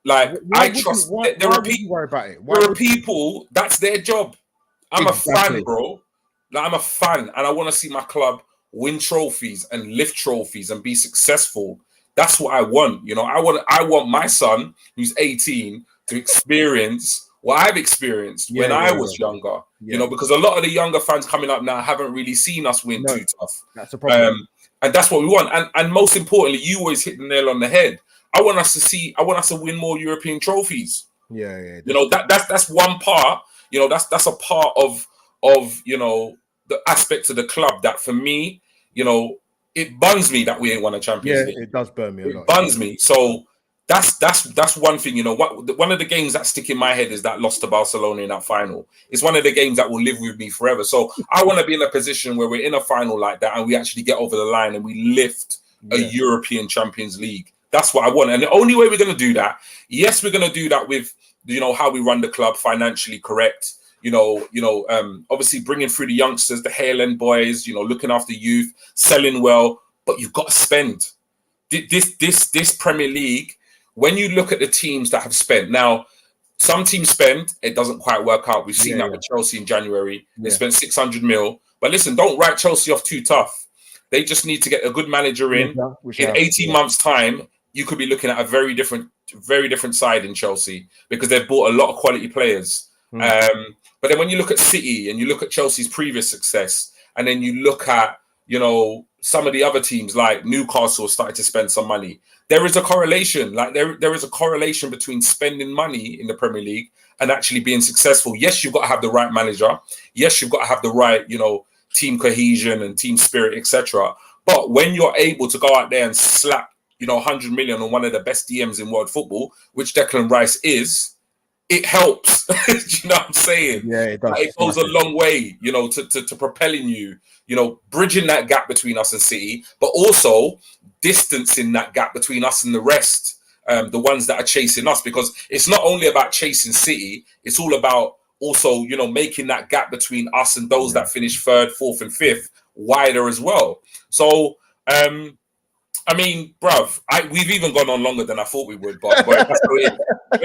like, I trust. There are people, that's their job. I'm a fan, bro. Like, I'm a fan and I want to see my club win trophies and lift trophies and be successful. That's what I want. I want my son, who's 18, to experience what I've experienced when I was younger, because a lot of the younger fans coming up now haven't really seen us win too tough. That's a problem. And that's what we want. And most importantly, you always hit the nail on the head. I want us to win more European trophies. Yeah. That's one part, that's a part of the aspects of the club that for me, it buns me that we ain't won a Champions League. It does burn me a lot. It buns me. So that's one thing, one of the games that stick in my head is that loss to Barcelona in that final. It's one of the games that will live with me forever. So I want to be in a position where we're in a final like that and we actually get over the line and we lift a European Champions League. That's what I want. And the only way we're going to do that, yes, we're going to do that with, how we run the club financially correct. Obviously bringing through the youngsters, the Hale End boys, looking after youth, selling well, but you've got to spend. This Premier League, when you look at the teams that have spent now, some teams spend, it doesn't quite work out. We've seen that with Chelsea in January. They spent 600 mil. But listen, don't write Chelsea off too tough. They just need to get a good manager in. In 18 months' time, you could be looking at a very different side in Chelsea because they've bought a lot of quality players. But then when you look at City and you look at Chelsea's previous success, and then you look at, you know, some of the other teams like Newcastle started to spend some money. There is a correlation. Like there is a correlation between spending money in the Premier League and actually being successful. Yes, you've got to have the right manager. Yes, you've got to have the right, you know, team cohesion and team spirit, etc. But when you're able to go out there and slap, you know, 100 million on one of the best DMs in world football, which Declan Rice is, it helps. Do you know what I'm saying? Yeah, it does. It goes a long way, you know, to propelling you, you know, bridging that gap between us and City, but also distancing that gap between us and the rest, the ones that are chasing us. Because it's not only about chasing City, it's all about also, you know, making that gap between us and those that finish third, fourth, and fifth wider as well. So, I mean, bruv, we've even gone on longer than I thought we would. But that's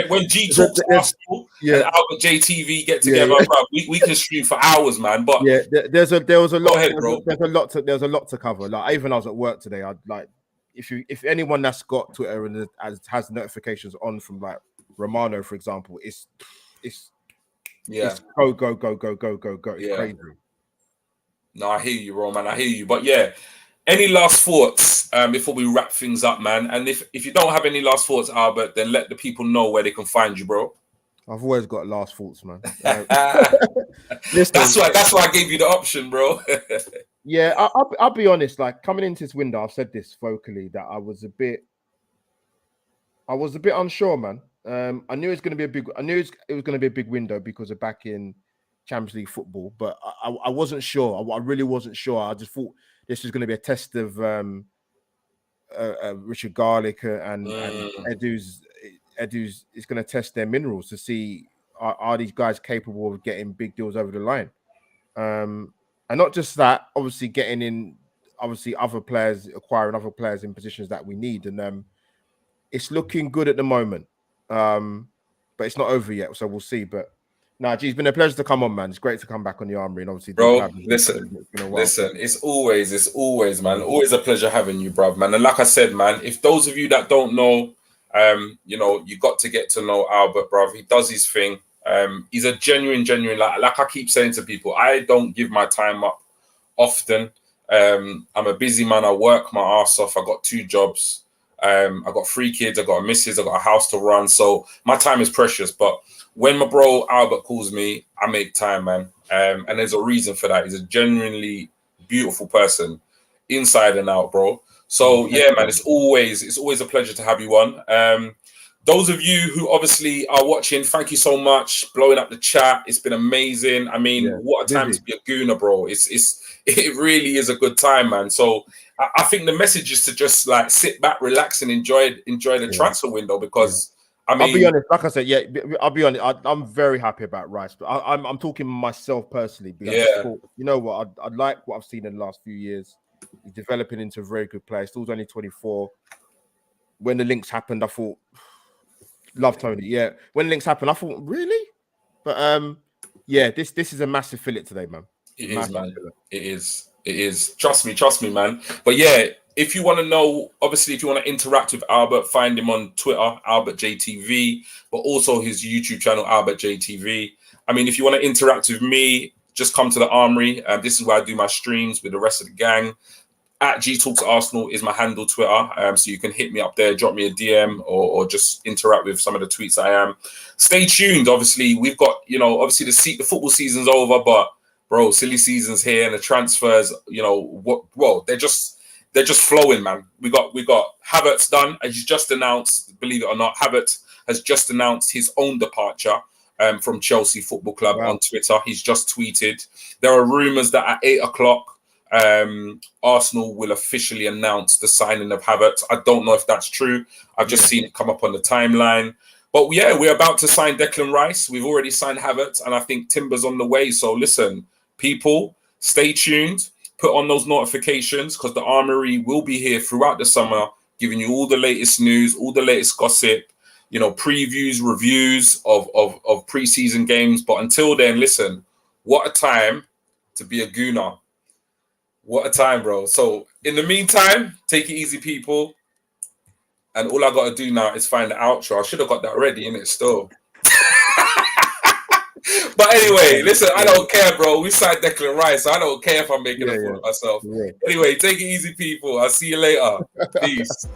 when GTalks Arsenal and AlbertJTV get together, bruv, we can stream for hours, man. But yeah, there was a lot. Go ahead, bro. There's a lot to cover. Like even I was at work today, I'd like if anyone that's got Twitter and has notifications on from like Romano, for example, it's go. It's crazy. No, I hear you, Roman. I hear you. But yeah. Any last thoughts before we wrap things up, man? And if you don't have any last thoughts, Albert, then let the people know where they can find you, bro. I've always got last thoughts, man. Listen, that's why I gave you the option, bro. Yeah, I'll be honest. Like coming into this window, I've said this vocally that I was a bit unsure, man. I knew it was going to be a big window because of back in Champions League football, but I wasn't sure. I really wasn't sure. I just thought this was going to be a test of Richard Garlick and Edu's is going to test their minerals to see are these guys capable of getting big deals over the line, and not just that, obviously getting in, other players, acquiring other players in positions that we need, and it's looking good at the moment, but it's not over yet, so we'll see. But nah, it's been a pleasure to come on, man. It's great to come back on the Armoury, and obviously, bro. Listen, it's always, man. Always a pleasure having you, bruv, man. And like I said, man, if those of you that don't know, you know, you got to get to know Albert, bruv. He does his thing. He's a genuine. Like I keep saying to people, I don't give my time up often. I'm a busy man. I work my ass off. I got 2 jobs. I got 3 kids. I got a missus. I got a house to run. So my time is precious, but when my bro Albert calls me, I make time, man. And there's a reason for that. He's a genuinely beautiful person, inside and out, bro. So yeah, man, it's always a pleasure to have you on. Those of you who obviously are watching, thank you so much. Blowing up the chat. It's been amazing. I mean, what a time to be a gooner, bro. It really is a good time, man. So I think the message is to just like sit back, relax, and enjoy the transfer window because. I mean, I'll be honest. Like I said, I'll be honest. I'm very happy about Rice, but I'm talking myself personally because I thought, you know what, I like what I've seen in the last few years. He's developing into a very good player. Still only 24. When the links happened, I thought, love Tony. Yeah, when the links happened, I thought, really? But yeah, this is a massive fillet today, man. It is, man. It is. Trust me, man. But yeah. If you want to know, obviously, if you want to interact with Albert, find him on Twitter, AlbertJTV, but also his YouTube channel, AlbertJTV. I mean, if you want to interact with me, just come to the Armoury. This is where I do my streams with the rest of the gang. At GTalks Arsenal is my handle Twitter. So you can hit me up there, drop me a DM or just interact with some of the tweets I am. Stay tuned. Obviously, we've got, you know, obviously the football season's over, but bro, silly season's here and the transfers, you know, they're just flowing, man. We got Havertz done. As he's just announced, believe it or not, Havertz has just announced his own departure from Chelsea Football Club on Twitter. He's just tweeted. There are rumours that at 8 o'clock, Arsenal will officially announce the signing of Havertz. I don't know if that's true. I've just seen it come up on the timeline. But yeah, we're about to sign Declan Rice. We've already signed Havertz, and I think Timber's on the way. So listen, people, stay tuned. Put on those notifications because the Armoury will be here throughout the summer, giving you all the latest news, all the latest gossip, you know, previews, reviews of preseason games. But until then, listen, what a time to be a Gooner. What a time, bro. So in the meantime, take it easy, people. And all I got to do now is find the outro. I should have got that ready, innit, still. But anyway, listen, I don't care, bro. We signed Declan Rice, so I don't care if I'm making a fool of myself. Anyway, take it easy, people. I'll see you later. Peace.